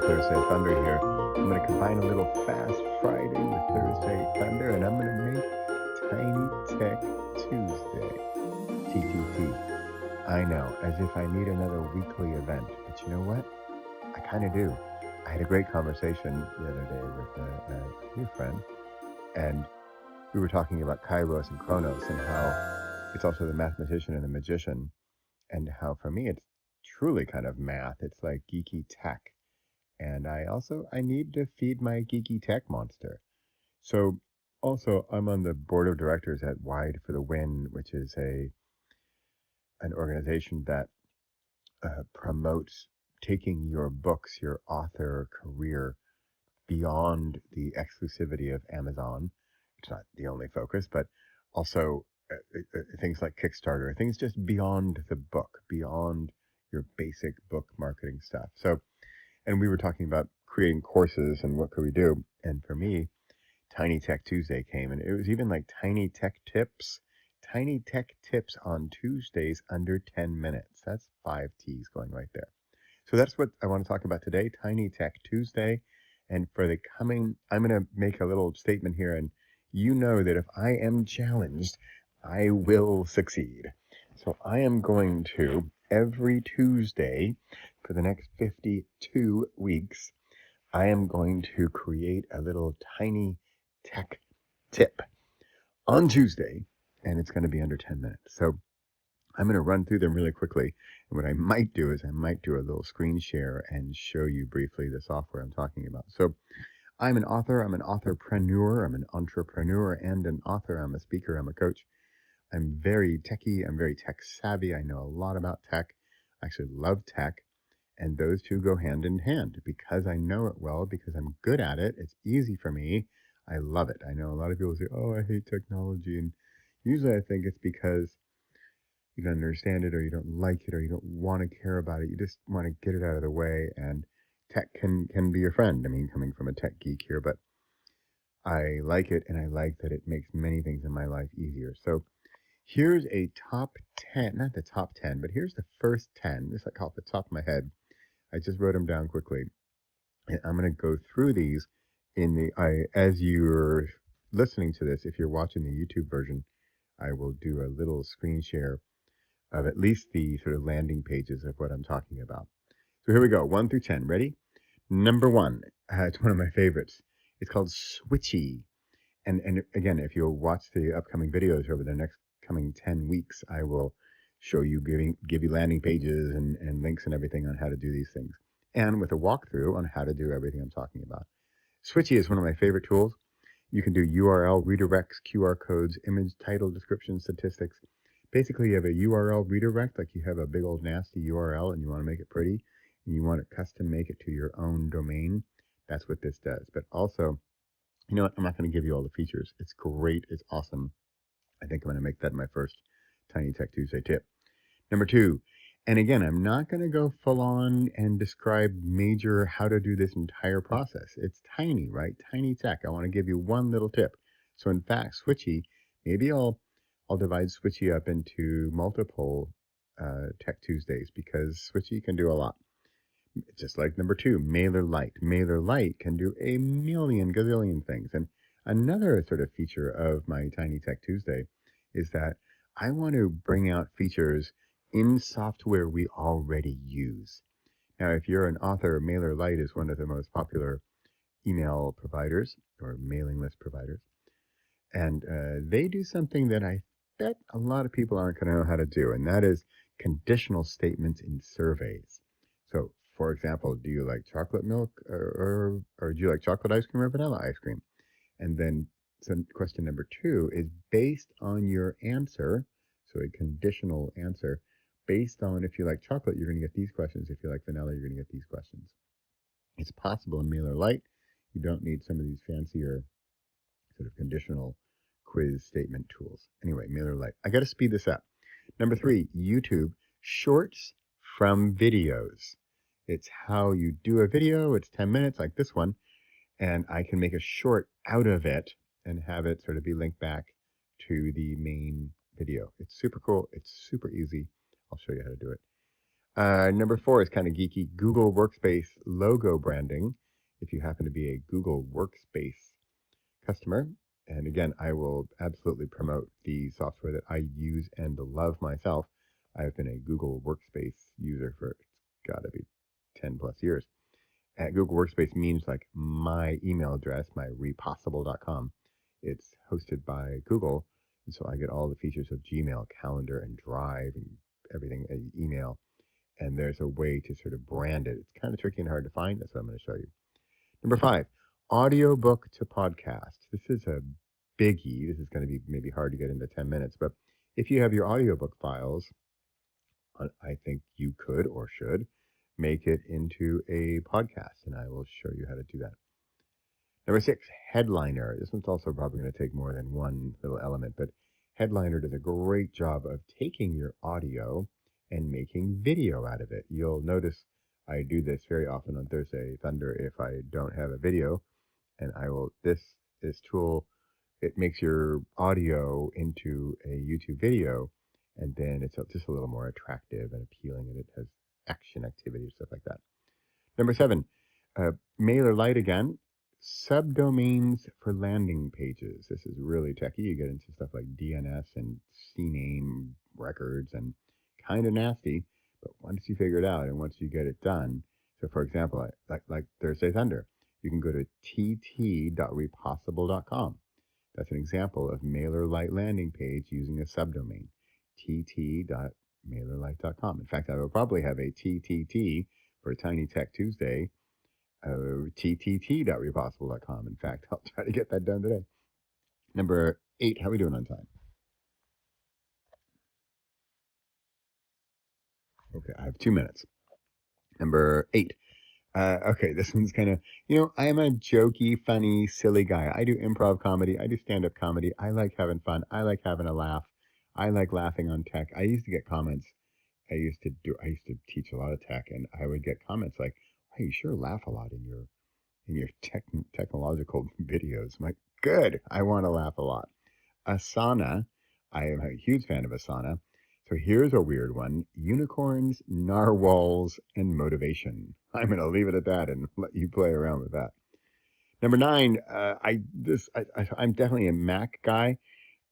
Thursday Thunder here. I'm going to combine a little Fast Friday with Thursday Thunder, and I'm going to make Tiny Tech Tuesday. TTT. I know, as if I need another weekly event, but you know what? I kind of do. I had a great conversation the other day with a new friend, and we were talking about Kairos and Chronos and how it's also the mathematician and the magician, and how for me it's truly kind of math. It's like geeky tech. And I need to feed my geeky tech monster. So also I'm on the board of directors at Wide for the Win, which is an organization that promotes taking your books, your author career beyond the exclusivity of Amazon. It's not the only focus, but also things like Kickstarter, things just beyond the book, beyond your basic book marketing stuff. So, and we were talking about creating courses and what could we do. And for me, Tiny Tech Tuesday came, and it was even like Tiny Tech Tips on Tuesdays under 10 minutes. That's 5 T's going right there. So that's what I want to talk about today, Tiny Tech Tuesday. And for the coming, I'm going to make a little statement here, and you know that if I am challenged, I will succeed. So I am going to, every Tuesday for the next 52 weeks, I am going to create a little tiny tech tip on Tuesday, and it's going to be under 10 minutes. So I'm going to run through them really quickly. And what I might do is I might do a little screen share and show you briefly the software I'm talking about. So I'm an author, I'm an authorpreneur, I'm an entrepreneur and an author. I'm a speaker, I'm a coach. I'm very techy, I'm very tech savvy. I know a lot about tech. I actually love tech. And those two go hand in hand because I know it well, because I'm good at it. It's easy for me. I love it. I know a lot of people say, oh, I hate technology. And usually I think it's because you don't understand it or you don't like it or you don't want to care about it. You just want to get it out of the way. And tech can be your friend. I mean, coming from a tech geek here, but I like it and I like that it makes many things in my life easier. So here's a top 10, not the top 10, but here's the first 10. This I call off the top of my head. I just wrote them down quickly. And I'm going to go through these as you're listening to this. If you're watching the YouTube version, I will do a little screen share of at least the sort of landing pages of what I'm talking about. So here we go, 1 through 10. Ready? Number 1, it's one of my favorites. It's called Switchy. And again, if you'll watch the upcoming videos over the next coming 10 weeks, I will show you, give you landing pages and links and everything on how to do these things. And with a walkthrough on how to do everything I'm talking about. Switchy is one of my favorite tools. You can do URL redirects, QR codes, image, title, description, statistics. Basically, you have a URL redirect, like you have a big old nasty URL and you want to make it pretty, and you want to custom make it to your own domain. That's what this does. But also, you know what? I'm not going to give you all the features. It's great. It's awesome. I think I'm going to make that my first Tiny Tech Tuesday tip. Number 2, and again, I'm not going to go full on and describe major how to do this entire process. It's tiny, right? Tiny tech. I want to give you one little tip. So in fact, Switchy, maybe I'll divide Switchy up into multiple Tech Tuesdays because Switchy can do a lot. Just like number 2, MailerLite. MailerLite can do a million gazillion things. And another sort of feature of my Tiny Tech Tuesday is that I want to bring out features in software we already use. Now, if you're an author, MailerLite is one of the most popular email providers or mailing list providers. And they do something that I bet a lot of people aren't going to know how to do, and that is conditional statements in surveys. So, for example, do you like chocolate milk or do you like chocolate ice cream or vanilla ice cream? And then question number 2 is based on your answer, so a conditional answer, based on if you like chocolate, you're going to get these questions. If you like vanilla, you're going to get these questions. It's possible in MailerLite. You don't need some of these fancier sort of conditional quiz statement tools. Anyway, MailerLite. I got to speed this up. Number 3, YouTube shorts from videos. It's how you do a video. It's 10 minutes like this one, and I can make a short out of it and have it sort of be linked back to the main video. It's super cool. It's super easy. I'll show you how to do it. Number 4 is kind of geeky. Google Workspace logo branding. If you happen to be a Google Workspace customer, and again, I will absolutely promote the software that I use and love myself. I've been a Google Workspace user for, it's got to be 10 plus years. Google Workspace means like my email address, my repossible.com. It's hosted by Google, and so I get all the features of Gmail, Calendar, and Drive, and everything, email. And there's a way to sort of brand it. It's kind of tricky and hard to find. That's what I'm going to show you. Number 5, audiobook to podcast. This is a biggie. This is going to be maybe hard to get into 10 minutes, but if you have your audiobook files, I think you could or should make it into a podcast, and I will show you how to do that. Number 6, Headliner. This one's also probably going to take more than one little element, but Headliner does a great job of taking your audio and making video out of it. You'll notice I do this very often on Thursday Thunder if I don't have a video, and this tool, it makes your audio into a YouTube video, and then it's just a little more attractive and appealing, and it has action activity, stuff like that. Number 7, MailerLite again. Subdomains for landing pages. This is really techy. You get into stuff like DNS and CNAME records and kind of nasty, but once you figure it out and once you get it done, so for example, like Thursday Thunder, you can go to tt.repossible.com. That's an example of MailerLite landing page using a subdomain, tt.mailerlite.com. In fact, I will probably have a TTT for Tiny Tech Tuesday, ttt.repossible.com. In fact, I'll try to get that done today. Number 8, how are we doing on time? Okay, I have 2 minutes. Number 8. Okay, this one's kind of, I am a jokey, funny, silly guy. I do improv comedy. I do stand-up comedy. I like having fun. I like having a laugh. I like laughing on tech. I used to get comments. I used to teach a lot of tech, and I would get comments like, "Hey, you sure laugh a lot in your technological videos." I'm like, good. I want to laugh a lot. Asana. I am a huge fan of Asana. So here's a weird one: unicorns, narwhals, and motivation. I'm going to leave it at that and let you play around with that. Number 9, I'm definitely a Mac guy.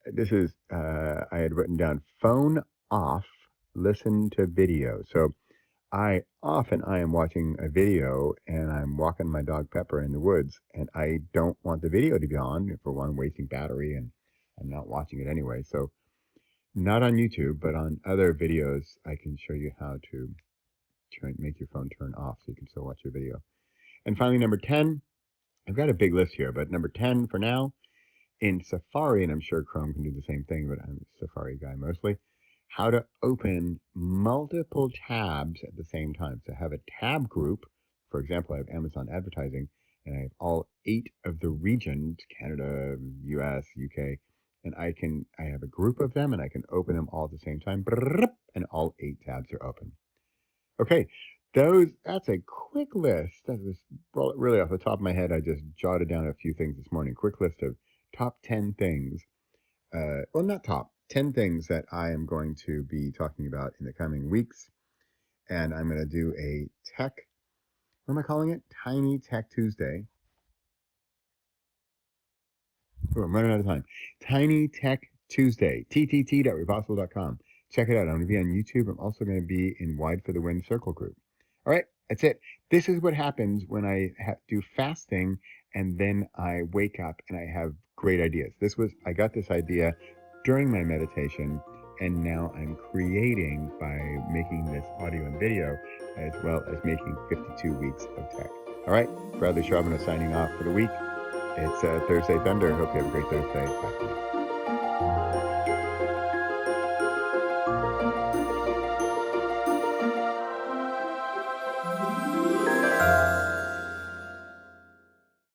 This is, I had written down phone off, listen to video. So I am watching a video and I'm walking my dog Pepper in the woods, and I don't want the video to be on, for one, wasting battery, and I'm not watching it anyway. So not on YouTube, but on other videos, I can show you how to make your phone turn off so you can still watch your video. And finally, number 10, I've got a big list here, but number 10 for now, in Safari, and I'm sure Chrome can do the same thing, but I'm a Safari guy mostly, how to open multiple tabs at the same time. So have a tab group. For example, I have Amazon advertising, and I have all 8 of the regions, Canada, US, UK, and I have a group of them, and I can open them all at the same time, and all 8 tabs are open. Okay, that's a quick list. That was really off the top of my head. I just jotted down a few things this morning. Quick list of top 10 things. Well, not top, 10 things that I am going to be talking about in the coming weeks. And I'm going to do a what am I calling it? Tiny Tech Tuesday. Oh, I'm running out of time. Tiny Tech Tuesday, ttt.repossible.com. Check it out. I'm going to be on YouTube. I'm also going to be in Wide for the Wind Circle Group. All right, that's it. This is what happens when I do fasting and then I wake up and I have great ideas. I got this idea during my meditation, and now I'm creating by making this audio and video, as well as making 52 weeks of tech. All right, Bradley Charbonneau signing off for the week. It's Thursday Thunder. Hope you have a great Thursday. Bye for now.